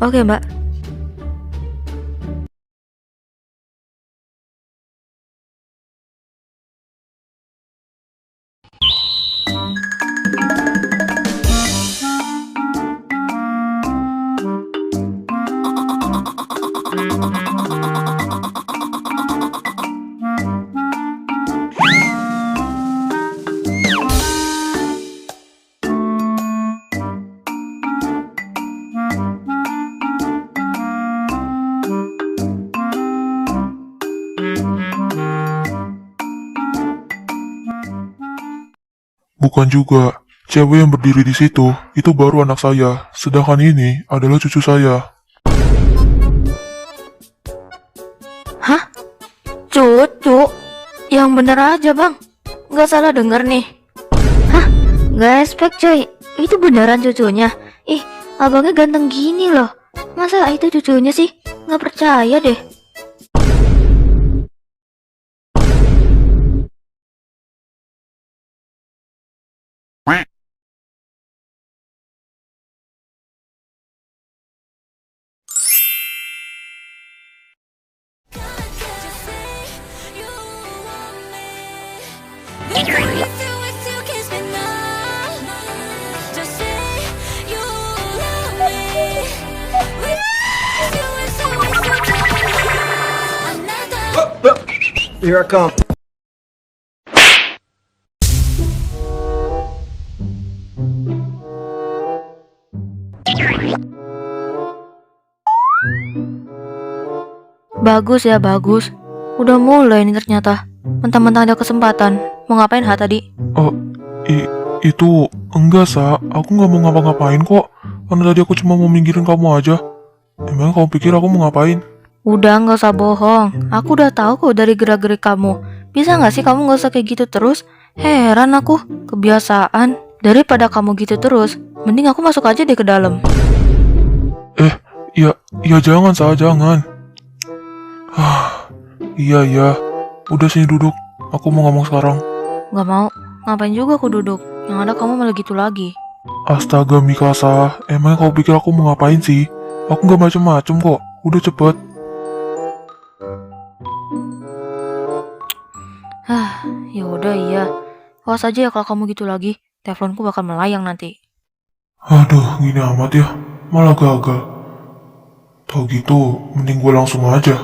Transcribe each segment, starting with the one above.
Oke, Mbak. Bukan juga. Cewek yang berdiri di situ, itu baru anak saya. Sedangkan ini adalah cucu saya. Hah? Cucu? Yang bener aja, Bang. Nggak salah denger nih. Hah? Nggak expect, coy. Itu beneran cucunya. Ih, abangnya ganteng gini loh. Masa itu cucunya sih? Nggak percaya deh. Here I come. Bagus ya, bagus. Udah mulai nih ternyata. Mentang-mentang ada kesempatan. Mau ngapain tadi? Oh, itu enggak, Sa. Aku nggak mau ngapa-ngapain kok. Karena tadi aku cuma mau minggirin kamu aja. Emang kamu pikir aku mau ngapain? Udah, nggak usah bohong. Aku udah tahu kok dari gerak-gerik kamu. Bisa nggak sih kamu nggak usah kayak gitu terus? Heran aku, kebiasaan. Daripada kamu gitu terus, mending aku masuk aja deh ke dalam. Ya jangan, Sa, jangan. Iya. Udah sini duduk. Aku mau ngomong sekarang. Nggak mau. Ngapain juga aku duduk? Yang ada kamu malah gitu lagi. Astaga, Mikasa. Emang kau pikir aku mau ngapain sih? Aku nggak macem-macem kok. Udah cepet. Ya udah iya. Awas aja ya kalau kamu gitu lagi. Teflonku bakal melayang nanti. Aduh, gini amat ya. Malah gagal. Tau gitu, mending gue langsung aja.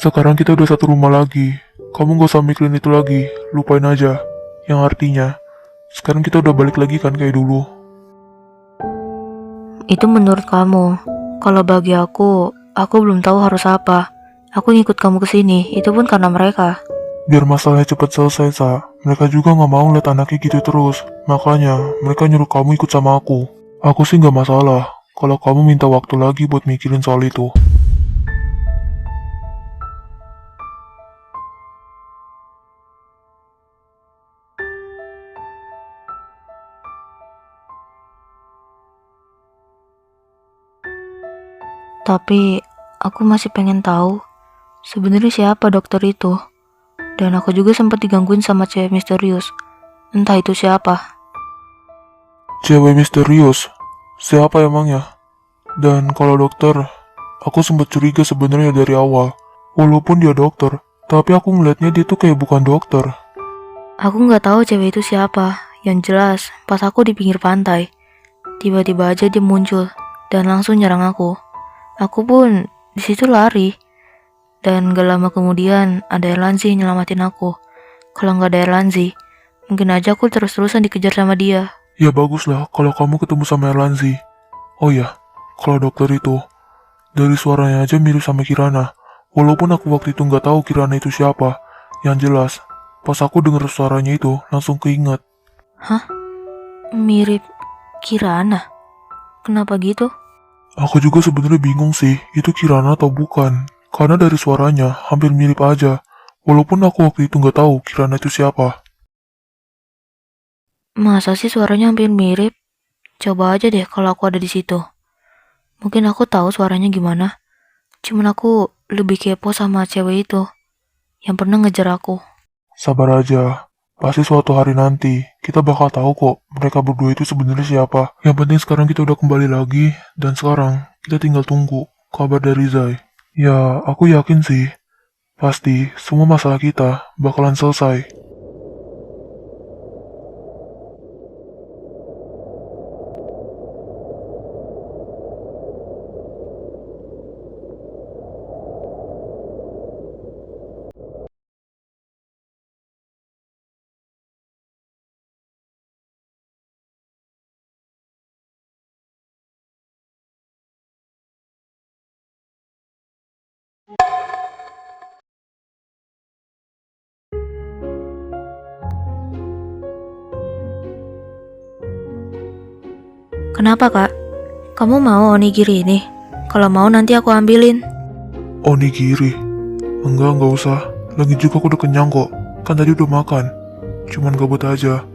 Sekarang kita udah satu rumah lagi. Kamu gak usah mikirin itu lagi. Lupain aja. Yang artinya, sekarang kita udah balik lagi kan kayak dulu. Itu menurut kamu. Kalau bagi aku belum tahu harus apa. Aku ngikut kamu ke sini, itu pun karena mereka. Biar masalahnya cepet selesai, Sa. Mereka juga gak mau lihat anaknya gitu terus. Makanya, mereka nyuruh kamu ikut sama aku. Aku sih gak masalah. Kalau kamu minta waktu lagi buat mikirin soal itu. Tapi aku masih pengen tahu sebenarnya siapa dokter itu. Dan aku juga sempat digangguin sama cewek misterius. Entah itu siapa. Cewek misterius? Siapa emangnya? Dan kalau dokter, aku sempat curiga sebenarnya dari awal. Walaupun dia dokter, tapi aku ngeliatnya dia tuh kayak bukan dokter. Aku nggak tahu cewek itu siapa. Yang jelas, pas aku di pinggir pantai, tiba-tiba aja dia muncul dan langsung nyerang aku. Aku pun di situ lari. Dan gak lama kemudian ada Erlanzi yang nyelamatin aku. Kalau nggak ada Erlanzi, mungkin aja aku terus-terusan dikejar sama dia. Ya baguslah kalau kamu ketemu sama Erlanzi. Oh ya, kalau dokter itu, dari suaranya aja mirip sama Kirana. Walaupun aku waktu itu nggak tahu Kirana itu siapa. Yang jelas, pas aku denger suaranya itu, langsung keinget. Hah? Mirip Kirana? Kenapa gitu? Aku juga sebenarnya bingung sih, itu Kirana atau bukan. Karena dari suaranya hampir mirip aja. Walaupun aku waktu itu nggak tahu Kirana itu siapa. Masa sih suaranya hampir mirip? Coba aja deh kalau aku ada di situ. Mungkin aku tahu suaranya gimana. Cuman aku lebih kepo sama cewek itu yang pernah ngejar aku. Sabar aja. Pasti suatu hari nanti kita bakal tahu kok mereka berdua itu sebenarnya siapa. Yang penting sekarang kita udah kembali lagi dan sekarang kita tinggal tunggu kabar dari Zai. Ya, aku yakin sih. Pasti semua masalah kita bakalan selesai. Kenapa kak? Kamu mau onigiri ini? Kalau mau nanti aku ambilin. Onigiri? Enggak usah. Lagi juga aku udah kenyang kok. Kan tadi udah makan. Cuman gabut aja.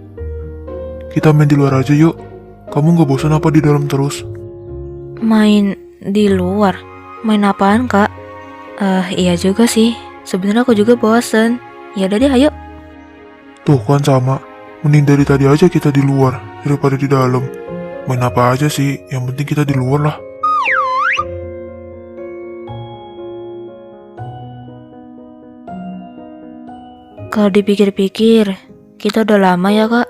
Kita main di luar aja yuk. Kamu gak bosan apa di dalam terus? Main di luar? Main apaan kak? Iya juga sih. Sebenarnya aku juga bosen. Ya udah deh, ayo. Tuh kan sama. Mending dari tadi aja kita di luar daripada di dalam. Main apa aja sih, yang penting kita di luar lah. Kalau dipikir-pikir, kita udah lama ya kak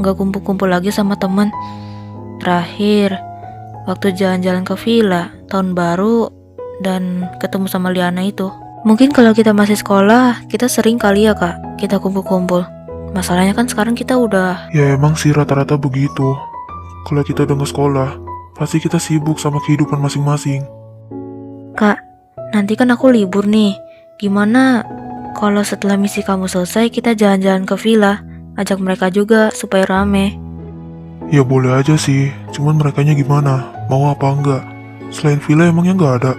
nggak kumpul-kumpul lagi sama temen. Terakhir, waktu jalan-jalan ke villa, tahun baru, dan ketemu sama Liana itu. Mungkin kalau kita masih sekolah, kita sering kali ya kak, kita kumpul-kumpul. Masalahnya kan sekarang kita udah... Ya emang sih rata-rata begitu. Kalau kita udah nggak sekolah, pasti kita sibuk sama kehidupan masing-masing. Kak, nanti kan aku libur nih. Gimana kalau setelah misi kamu selesai kita jalan-jalan ke villa? Ajak mereka juga supaya rame. Ya boleh aja sih, cuman merekanya gimana? Mau apa enggak? Selain villa emangnya nggak ada?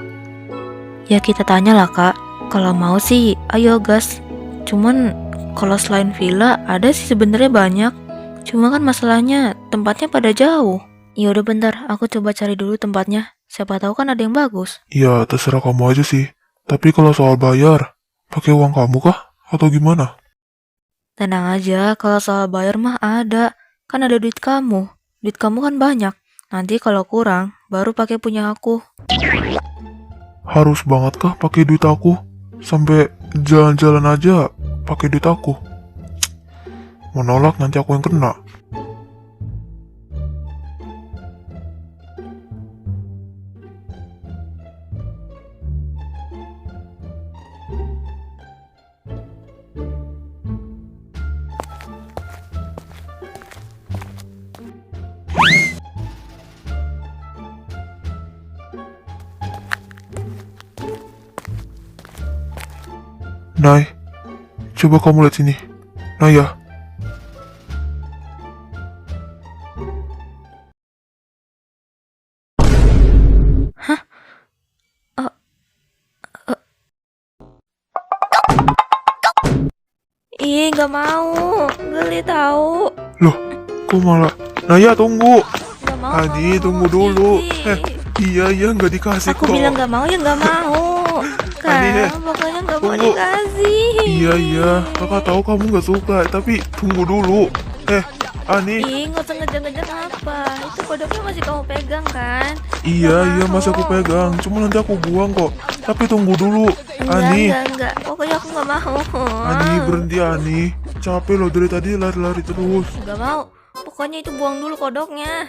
Ya kita tanya lah kak. Kalau mau sih, ayo gas. Cuman kalau selain villa ada sih sebenarnya banyak. Cuma kan masalahnya tempatnya pada jauh. Ya udah bentar, aku coba cari dulu tempatnya. Siapa tahu kan ada yang bagus. Ya terserah kamu aja sih. Tapi kalau soal bayar, pakai uang kamu kah? Atau gimana? Tenang aja, kalau soal bayar mah ada. Kan ada duit kamu. Duit kamu kan banyak. Nanti kalau kurang, baru pakai punya aku. Harus banget kah pakai duit aku? Sampai jalan-jalan aja pakai duit aku. Menolak nanti aku yang kena. Nay, coba kamu lihat sini. Naya. Ih, gak mau. Geli tahu. Loh, kok malah... Naya tunggu. Gak mau. Adi, tunggu dulu. Iya, nggak dikasih Aku kok. bilang gak mau ya gak mau. Adi, Kan, pokoknya gak mau tunggu. dikasih. Iya, kakak tahu kamu nggak suka, tapi tunggu dulu. Ani. Ih, gak usah ngejar-ngejar apa. Itu kodoknya masih kamu pegang kan? Iya, Gak masa aku mau. pegang. Cuma nanti aku buang kok. Tapi tunggu dulu. Ani, Enggak. Pokoknya aku gak mau. Ani berhenti Ani. Capek loh dari tadi lari-lari terus. Gak mau. Pokoknya itu buang dulu kodoknya.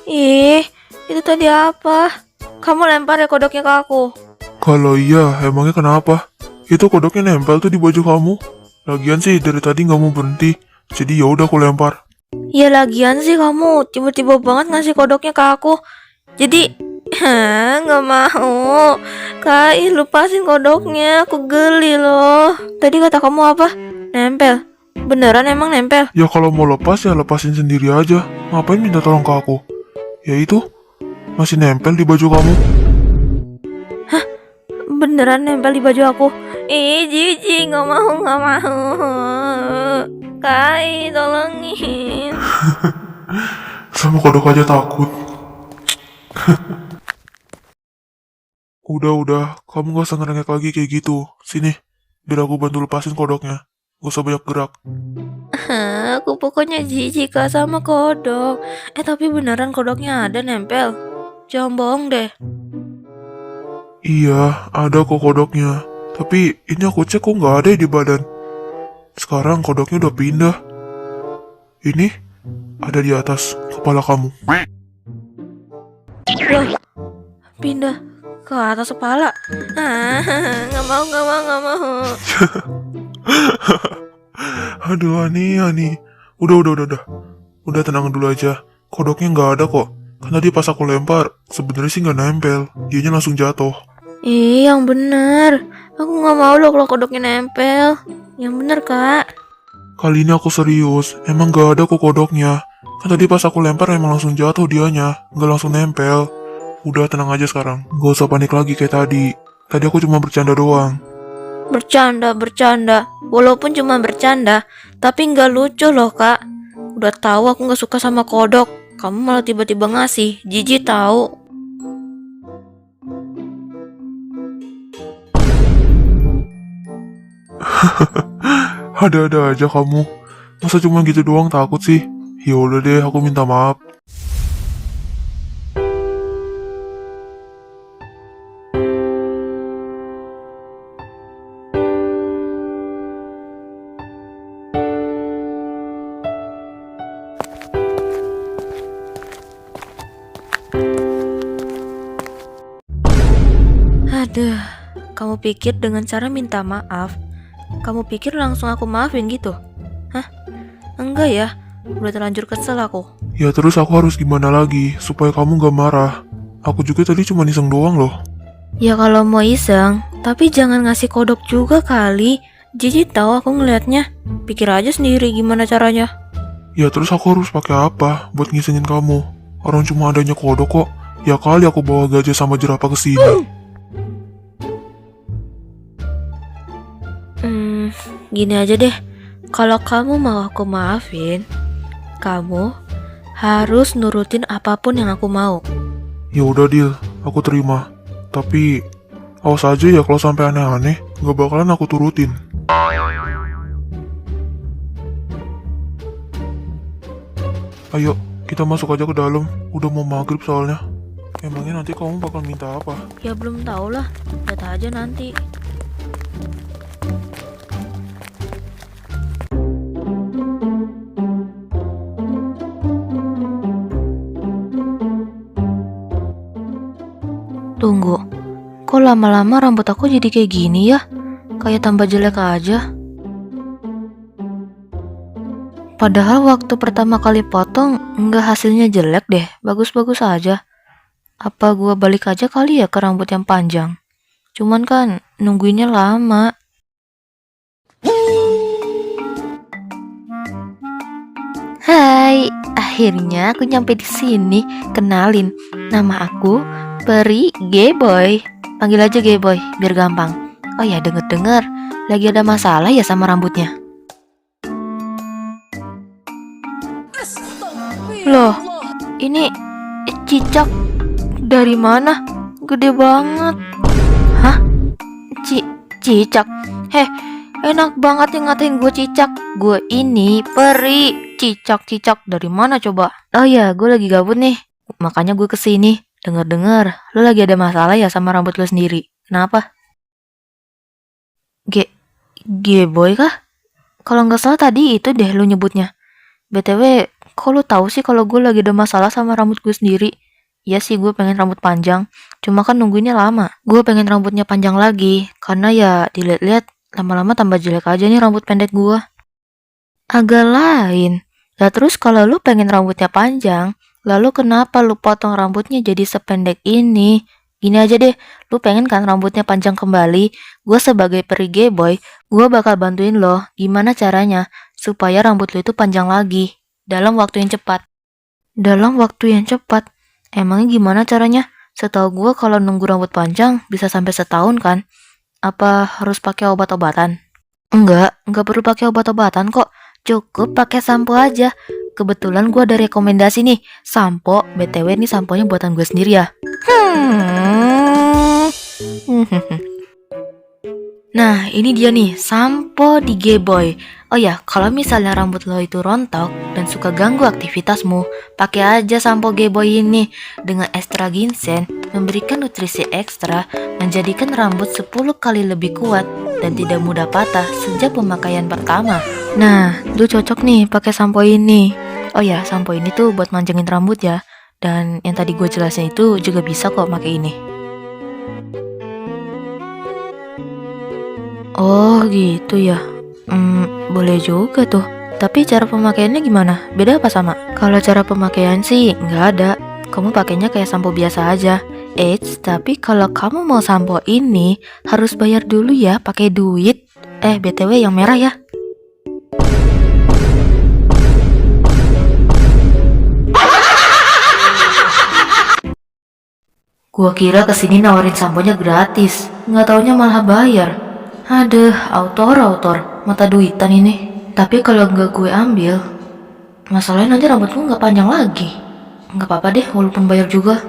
Ih, itu tadi apa? Kamu lempar ya kodoknya ke aku. Kalau iya, emangnya kenapa? Itu kodoknya nempel tuh di baju kamu. Lagian sih dari tadi nggak mau berhenti. Jadi ya udah aku lempar. Ya lagian sih kamu tiba-tiba banget ngasih kodoknya ke aku. Jadi nggak mau. Kak, lepasin kodoknya. Aku geli loh. Tadi kata kamu apa? Nempel. Beneran emang nempel? Ya kalau mau lepas ya lepasin sendiri aja. Ngapain minta tolong ke aku? Ya itu, masih nempel di baju kamu. beneran nempel di baju aku. Ih, jijik, nggak mau. Kai, tolongin. Sama kodok aja takut. Udah, kamu gak usah ngerengek lagi kayak gitu. Sini, biar aku bantu lepasin kodoknya. Gak usah banyak gerak. Aku pokoknya jijik Kak sama kodok. Tapi beneran kodoknya ada nempel. Jangan bohong deh. Iya, ada kok kodoknya. Tapi ini aku cek kok nggak ada di badan. Sekarang kodoknya udah pindah. Ini ada di atas kepala kamu. Loh, pindah ke atas kepala. Nggak mau. Aduh, Ani. Udah. Udah tenang dulu aja. Kodoknya nggak ada kok. Kan tadi pas aku lempar, sebenarnya sih nggak nempel. Dianya langsung jatuh. Yang bener. Aku nggak mau loh kalau kodoknya nempel. Yang bener Kak. Kali ini aku serius. Emang nggak ada kok kodoknya. Kan tadi pas aku lempar emang langsung jatuh dianya. Nggak langsung nempel. Udah tenang aja sekarang. Gak usah panik lagi kayak tadi. Tadi aku cuma bercanda doang. Bercanda. Walaupun cuma bercanda, tapi nggak lucu loh Kak. Udah tahu aku nggak suka sama kodok. Kamu malah tiba-tiba ngasih. Jijik tahu. Ada-ada aja kamu. Masa cuma gitu doang takut sih? Ya udah deh, aku minta maaf. Aduh, kamu pikir dengan cara minta maaf, kamu pikir langsung aku maafin gitu? Hah? Enggak ya, udah terlanjur kesel aku. Ya terus aku harus gimana lagi supaya kamu gak marah? Aku juga tadi cuma iseng doang loh. Ya kalau mau iseng, tapi jangan ngasih kodok juga kali. Jijik tahu aku ngelihatnya. Pikir aja sendiri gimana caranya. Ya terus aku harus pakai apa buat ngisengin kamu? Orang cuma adanya kodok kok. Ya kali aku bawa gajah sama jerapah ke sini. Gini aja deh. Kalau kamu mau aku maafin, kamu harus nurutin apapun yang aku mau. Ya udah deal, aku terima. Tapi awas aja ya kalau sampai aneh-aneh, gak bakalan aku turutin. Ayo, kita masuk aja ke dalam. Udah mau maghrib soalnya. Emangnya nanti kamu bakal minta apa? Ya belum tau lah, lihat aja nanti. Tunggu, kok lama-lama rambut aku jadi kayak gini ya? Kayak tambah jelek aja. Padahal waktu pertama kali potong, nggak hasilnya jelek deh, bagus-bagus aja. Apa gua balik aja kali ya ke rambut yang panjang? Cuman kan nungguinnya lama. Hai, akhirnya aku nyampe di sini. Kenalin, nama aku Peri Gayboy. Panggil aja Gayboy, biar gampang. Oh ya, denger-denger lagi ada masalah ya sama rambutnya. Loh, ini cicak dari mana? Gede banget. Hah? Cicak? Heh, enak banget yang ngatain gue cicak. Gue ini Peri. Cicak dari mana coba? Oh ya, gue lagi gabut nih. Makanya gue kesini. Dengar-dengar, lu lagi ada masalah ya sama rambut lu sendiri. Kenapa? G-boy kah? Kalau nggak salah tadi itu deh lu nyebutnya. BTW, kok lu tahu sih kalau gue lagi ada masalah sama rambut gue sendiri? Ya sih, gue pengen rambut panjang. Cuma kan nungguinnya lama. Gue pengen rambutnya panjang lagi. Karena ya dilihat-lihat lama-lama tambah jelek aja nih rambut pendek gue. Agak lain. Lah terus kalau lu pengen rambutnya panjang, lalu kenapa lu potong rambutnya jadi sependek ini? Gini aja deh, lu pengen kan rambutnya panjang kembali? Gue sebagai Peri Gayboy, gue bakal bantuin lo gimana caranya supaya rambut lu itu panjang lagi dalam waktu yang cepat. Dalam waktu yang cepat? Emangnya gimana caranya? Setahu gua kalau nunggu rambut panjang bisa sampai setahun kan? Apa harus pakai obat-obatan? Enggak perlu pakai obat-obatan kok. Cukup pakai sampo aja. Kebetulan gua ada rekomendasi nih, sampo. BTW nih samponya buatan gue sendiri ya. Nah, ini dia nih, sampo di G-Boy. Oh ya, kalau misalnya rambut lo itu rontok dan suka ganggu aktivitasmu, pakai aja sampo G-Boy ini. Dengan ekstra ginseng, memberikan nutrisi ekstra, menjadikan rambut 10 kali lebih kuat dan tidak mudah patah sejak pemakaian pertama. Nah, lu cocok nih pakai sampo ini. Oh ya, sampo ini tuh buat manjangin rambut ya. Dan yang tadi gue jelasin itu juga bisa kok pakai ini. Oh gitu ya. Boleh juga tuh. Tapi cara pemakaiannya gimana? Beda apa sama? Kalau cara pemakaian sih nggak ada. Kamu pakainya kayak sampo biasa aja. Eits, tapi kalau kamu mau sampo ini harus bayar dulu ya pakai duit. BTW yang merah ya. Gua kira kesini nawarin samponya gratis, nggak taunya malah bayar. Aduh, autor, mata duitan ini. Tapi kalau nggak gue ambil, masalahnya nanti rambutku nggak panjang lagi. Nggak apa-apa deh, walaupun bayar juga.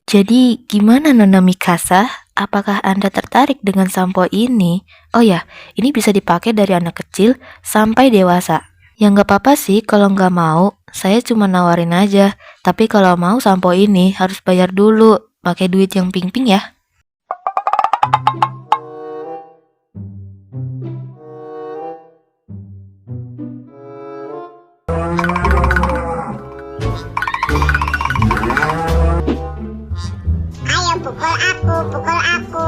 Jadi gimana Nona Mikasa? Apakah Anda tertarik dengan sampo ini? Oh ya, ini bisa dipakai dari anak kecil sampai dewasa. Ya nggak apa-apa sih kalau nggak mau, saya cuma nawarin aja. Tapi kalau mau sampo ini harus bayar dulu, pakai duit yang ping-ping ya. Ayo pukul aku.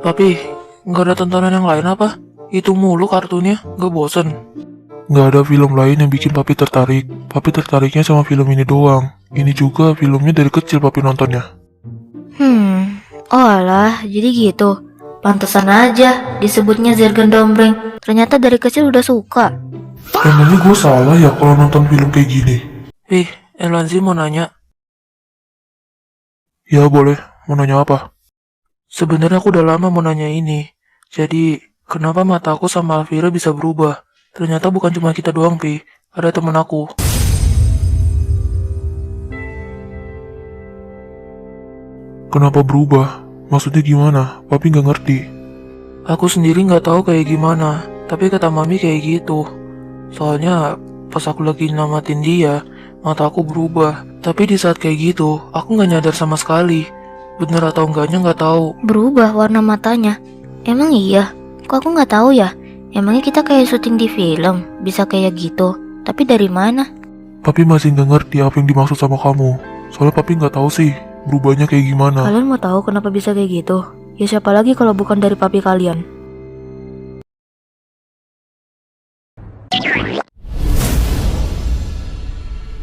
Papi, nggak ada tontonan yang lain apa? Itu mulu kartunnya, nggak bosen. Nggak ada film lain yang bikin papi tertarik. Papi tertariknya sama film ini doang. Ini juga filmnya dari kecil papi nontonnya. Oh alah, jadi gitu. Pantesan aja disebutnya Zergen Dombreng. Ternyata dari kecil udah suka. Emangnya gue salah ya kalau nonton film kayak gini? Elanzi mau nanya. Ya boleh, mau nanya apa? Sebenarnya aku udah lama mau nanya ini. Jadi, kenapa mata aku sama Alvira bisa berubah? Ternyata bukan cuma kita doang, Pi. Ada temen aku. Kenapa berubah? Maksudnya gimana? Papi nggak ngerti. Aku sendiri nggak tahu kayak gimana, tapi kata Mami kayak gitu. Soalnya, pas aku lagi namatin dia, mata aku berubah. Tapi di saat kayak gitu, aku nggak nyadar sama sekali. Bener atau enggaknya nggak tahu. Berubah warna matanya. Emang iya? Kok aku nggak tahu ya? Emangnya kita kayak syuting di film, bisa kayak gitu. Tapi dari mana? Papi masih nggak ngerti apa yang dimaksud sama kamu. Soalnya papi nggak tahu sih berubahnya kayak gimana. Kalian mau tahu kenapa bisa kayak gitu? Ya siapa lagi kalau bukan dari papi kalian?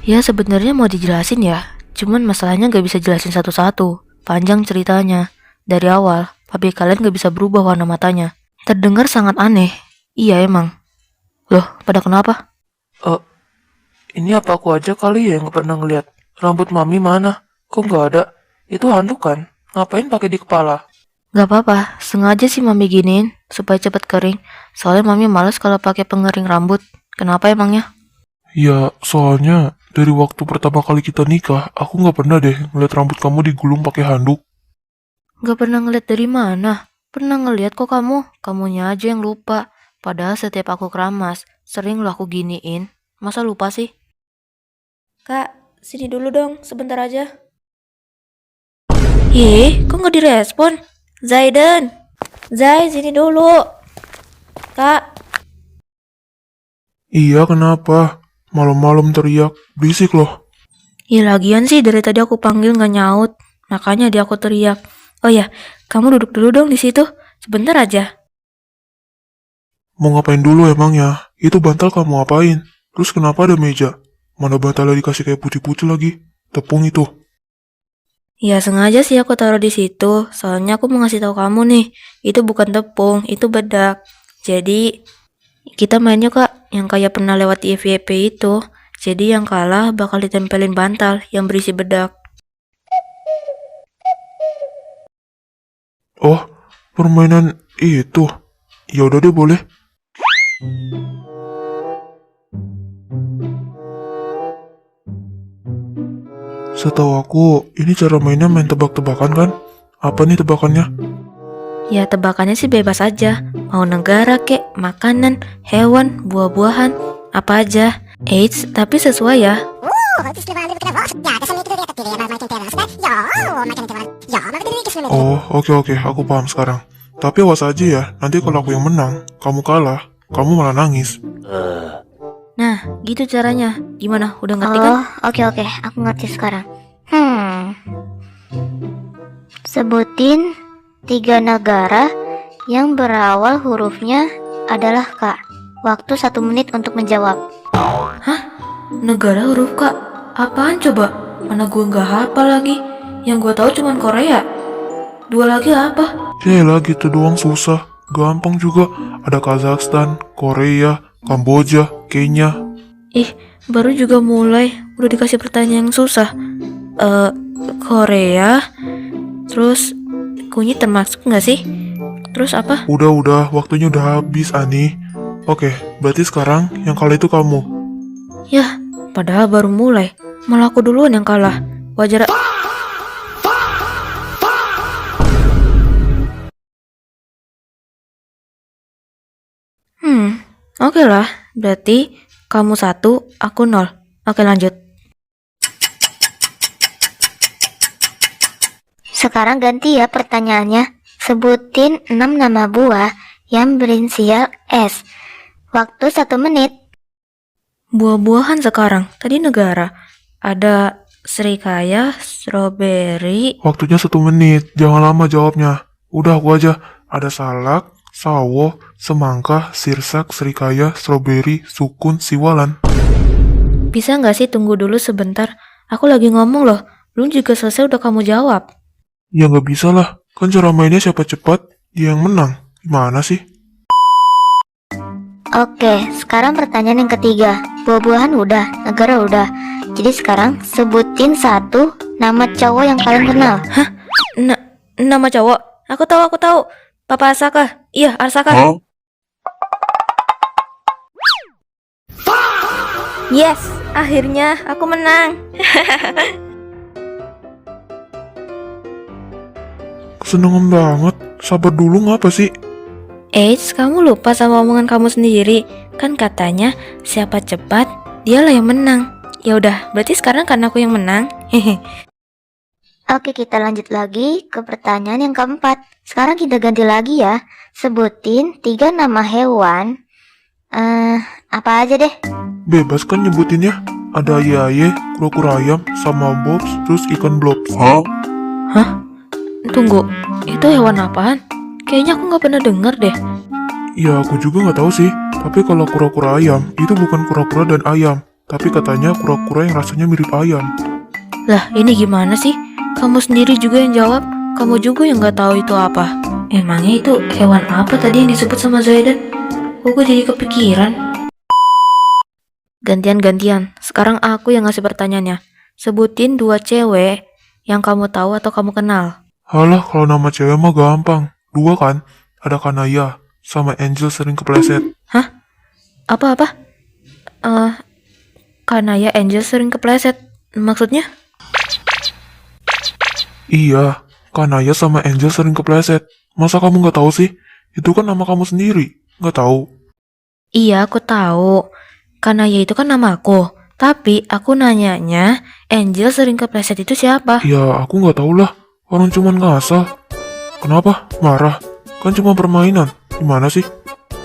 Ya sebenarnya mau dijelasin ya. Cuman masalahnya nggak bisa jelasin satu-satu. Panjang ceritanya. Dari awal, papi kalian nggak bisa berubah warna matanya. Terdengar sangat aneh. Iya emang. Loh, pada kenapa? Ini apa aku aja kali ya yang nggak pernah ngeliat? Rambut Mami mana? Kok nggak ada? Itu handuk kan? Ngapain pakai di kepala? Gak apa-apa, sengaja sih mami giniin supaya cepet kering. Soalnya mami males kalau pakai pengering rambut. Kenapa emangnya? Ya, soalnya dari waktu pertama kali kita nikah, aku nggak pernah deh ngeliat rambut kamu digulung pakai handuk. Gak pernah ngeliat dari mana? Pernah ngeliat kok kamu. Kamunya aja yang lupa. Padahal setiap aku keramas, sering lo aku giniin. Masa lupa sih? Kak, sini dulu dong, sebentar aja. Kok gak direspon? Zaidan, Zai sini dulu. Kak, Iya, kenapa? Malam-malam teriak, berisik loh. ya lagian sih dari tadi aku panggil gak nyaut. Makanya dia aku teriak. Oh ya, kamu duduk dulu dong di situ. Sebentar aja. Mau ngapain dulu emangnya? Itu bantal kamu apain? Terus kenapa ada meja? Mana bantalnya dikasih kayak putih-putih lagi? Tepung itu. Ya sengaja sih aku taruh di situ. Soalnya aku mau ngasih tahu kamu nih. Itu bukan tepung, itu bedak. Jadi kita mainnya kak yang kayak pernah lewat di FYP itu. Jadi yang kalah bakal ditempelin bantal yang berisi bedak. Oh, permainan itu. Ya udah deh, boleh. Setahu aku, ini cara mainnya main tebak-tebakan kan? Apa nih tebakannya? Ya tebakannya sih bebas aja. Mau negara kek, makanan, hewan, buah-buahan, apa aja. Eits, tapi sesuai ya. Oh, oke, aku paham sekarang. Tapi awas aja ya, nanti kalau aku yang menang, kamu kalah, kamu malah nangis. Nah, gitu caranya. Gimana? Udah ngerti kan? Oh, oke, aku ngerti sekarang. Sebutin 3 negara yang berawal hurufnya adalah K. Waktu 1 menit untuk menjawab. Negara huruf K. Apaan coba? Mana gue nggak hafal lagi. Yang gue tahu cuman Korea. 2 lagi apa? Yaelah gitu doang susah. Gampang juga. Ada Kazakhstan, Korea, Kamboja, Kenya. Ih, baru juga mulai. Udah dikasih pertanyaan yang susah. Korea. Terus kunyit termasuk nggak sih? Terus apa? Udah, waktunya udah habis, Ani. Oke, berarti sekarang yang kalah itu kamu. Yah, padahal baru mulai. Malah aku duluan yang kalah. Wajar. Oke lah. Berarti kamu 1, aku 0. Oke, lanjut. Sekarang ganti ya pertanyaannya. Sebutin 6 nama buah yang berinisial S. Waktu 1 menit. Buah-buahan sekarang. Tadi negara. Ada serikaya, strawberry. Waktunya 1 menit, jangan lama jawabnya. Udah aku aja. Ada salak, sawo, semangka, sirsak, serikaya, stroberi, sukun, siwalan. Bisa nggak sih tunggu dulu sebentar? Aku lagi ngomong loh. Belum juga selesai udah kamu jawab. Ya nggak bisa lah, kan cara mainnya siapa cepat, dia yang menang. Gimana sih? Oke, sekarang pertanyaan yang ketiga. Buah-buahan udah, negara udah. Jadi sekarang sebutin 1 nama cowok yang kalian kenal. Nama cowok? Aku tahu. Papa Arsaka. Iya, Arsaka. Yes, akhirnya aku menang. Kesenangan banget, sabar dulu ngapa sih? Eits, kamu lupa sama omongan kamu sendiri. Kan katanya siapa cepat, dialah yang menang. Ya udah, berarti sekarang kan aku yang menang. Hehe. Oke, kita lanjut lagi ke pertanyaan yang keempat. Sekarang kita ganti lagi ya. Sebutin 3 nama hewan. Apa aja deh? Bebas kan nyebutinnya. Ada ayaye, kura-kura ayam, sama bobs, terus ikan blobs. Tunggu, itu hewan apaan? Kayaknya aku nggak pernah denger deh. Ya aku juga nggak tahu sih. Tapi kalau kura-kura ayam, itu bukan kura-kura dan ayam. Tapi katanya kura-kura yang rasanya mirip ayam. Lah, ini gimana sih? Kamu sendiri juga yang jawab. Kamu juga yang nggak tahu itu apa. Emangnya itu hewan apa tadi yang disebut sama Zaidan? Kok gue jadi kepikiran? Gantian. Sekarang aku yang ngasih pertanyaannya. Sebutin 2 cewek yang kamu tahu atau kamu kenal. Halah, kalau nama cewek mah gampang. 2 kan? Ada Kanaya, sama Angel sering kepleset. Apa? Kanaya Angel sering kepleset. Maksudnya? Iya, Kanaya sama Angel sering kepleset. Masa kamu nggak tahu sih? Itu kan nama kamu sendiri. Nggak tahu? Iya, aku tahu. Kanaya itu kan nama aku. Tapi aku nanyanya, Angel sering kepleset itu siapa? Ya, aku nggak tahu lah. Orang cuman ngasal. Kenapa? Marah? Kan cuma permainan. Gimana sih?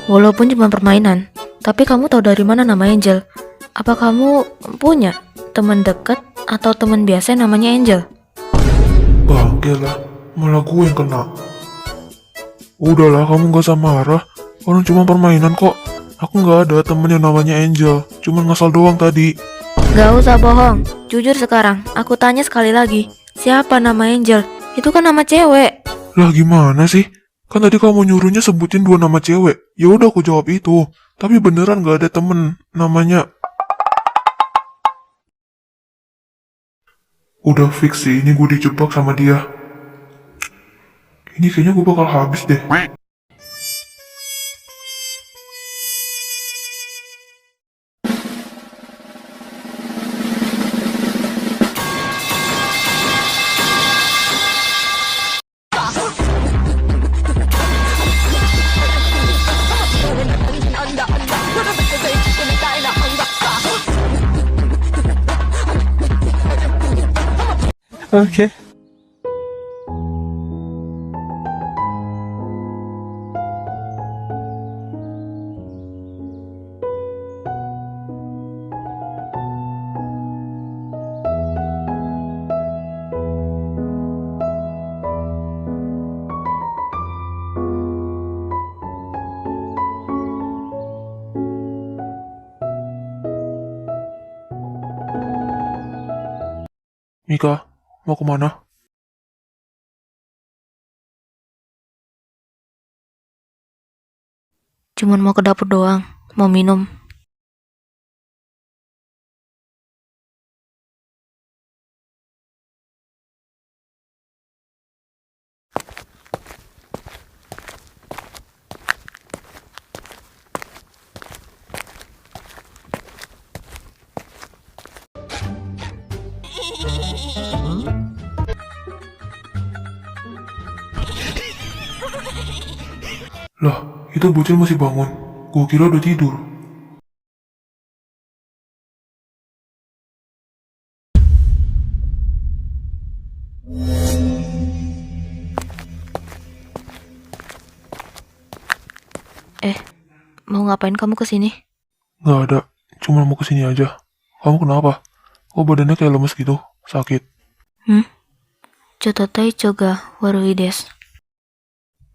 Walaupun cuma permainan, tapi kamu tahu dari mana nama Angel? Apa kamu punya teman dekat atau teman biasa yang namanya Angel? Bangke lah, malah gue yang kena. Udahlah, kamu gak usah marah. Orang cuma permainan kok. Aku gak ada temen yang namanya Angel. Cuma ngasal doang tadi. Gak usah bohong. Jujur sekarang, aku tanya sekali lagi. Siapa nama Angel? Itu kan nama cewek. Lah gimana sih? Kan tadi kamu nyuruhnya sebutin 2 nama cewek. Ya udah aku jawab itu. Tapi beneran gak ada temen namanya. Udah fix sih, ini gue dijebak sama dia. Ini kayaknya gue bakal habis deh. Oke. Mika, mau kemana? Cuman mau ke dapur doang, mau minum. Lah, itu bocil masih bangun. Gue kira udah tidur. Mau ngapain kamu kesini? Nggak ada, cuma mau kesini aja. Kamu kenapa? Kok badannya kayak lemes gitu? Sakit? Cototai coga warui des.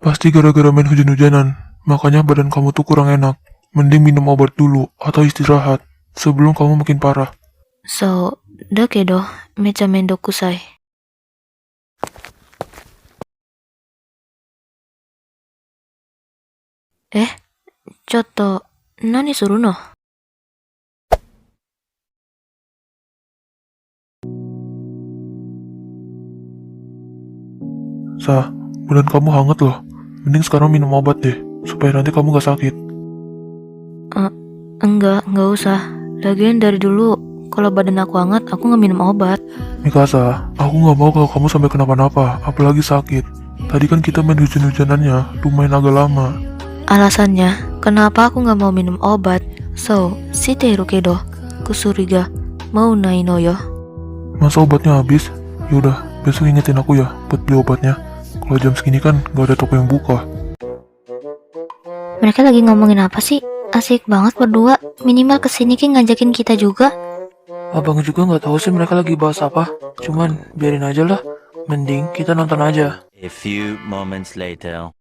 Pasti gara-gara main hujan-hujanan. Makanya badan kamu tuh kurang enak. Mending minum obat dulu atau istirahat sebelum kamu makin parah. So, dakedo, mecha mendokusai. Cotto, nani suru no? Sah, badan kamu hangat loh. Mending sekarang minum obat deh, supaya nanti kamu gak sakit. Enggak usah. Lagian dari dulu, kalau badan aku hangat, aku nggak minum obat. Mikasa, aku gak mau kalau kamu sampai kenapa-napa, apalagi sakit. Tadi kan kita main hujan-hujanannya, lumayan agak lama. Alasannya, kenapa aku nggak mau minum obat? So, shiteru kedo, kusuriga, mau nai no yo. Masa obatnya habis? Yaudah, besok ingetin aku ya, buat beli obatnya. Kalau jam segini kan gak ada toko yang buka. Mereka lagi ngomongin apa sih? Asik banget berdua. Minimal kesini ki ngajakin kita juga. Abang juga nggak tahu sih mereka lagi bahas apa. Cuman biarin aja lah. Mending kita nonton aja. A few moments later.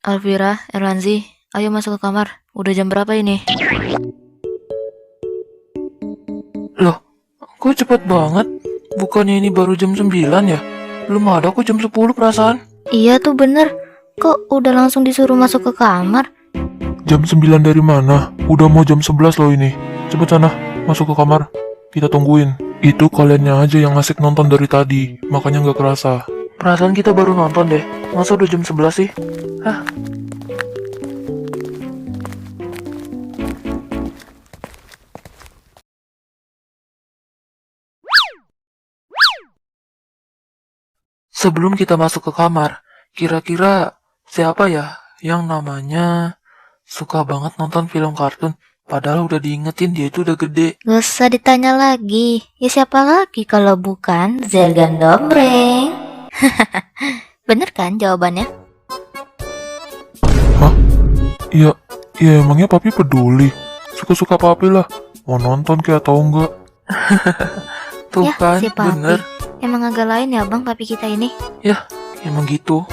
Alvira, Erlanzi, ayo masuk ke kamar. Udah jam berapa ini? Loh, kok cepet banget? Bukannya ini baru jam 9 ya? Belum ada kok jam 10 perasaan. Iya tuh bener. Kok udah langsung disuruh masuk ke kamar? Jam 9 dari mana? Udah mau jam 11 loh ini. Cepet sana, masuk ke kamar. Kita tungguin. Itu kaliannya aja yang asik nonton dari tadi, makanya nggak kerasa. Perasaan kita baru nonton deh. Masa udah jam 11 sih? Hah? Sebelum kita masuk ke kamar, kira-kira siapa ya yang namanya suka banget nonton film kartun? Padahal udah diingetin dia itu udah gede. Gak usah ditanya lagi. Ya siapa lagi kalau bukan Zergan Dombreng? Bener kan jawabannya? Hah? Iya, emangnya papi peduli. Suka-suka papi lah. Mau nonton kayak atau enggak. Tuh Ya, kan, si papi. bener. Emang agak lain ya bang papi kita ini. Emang gitu.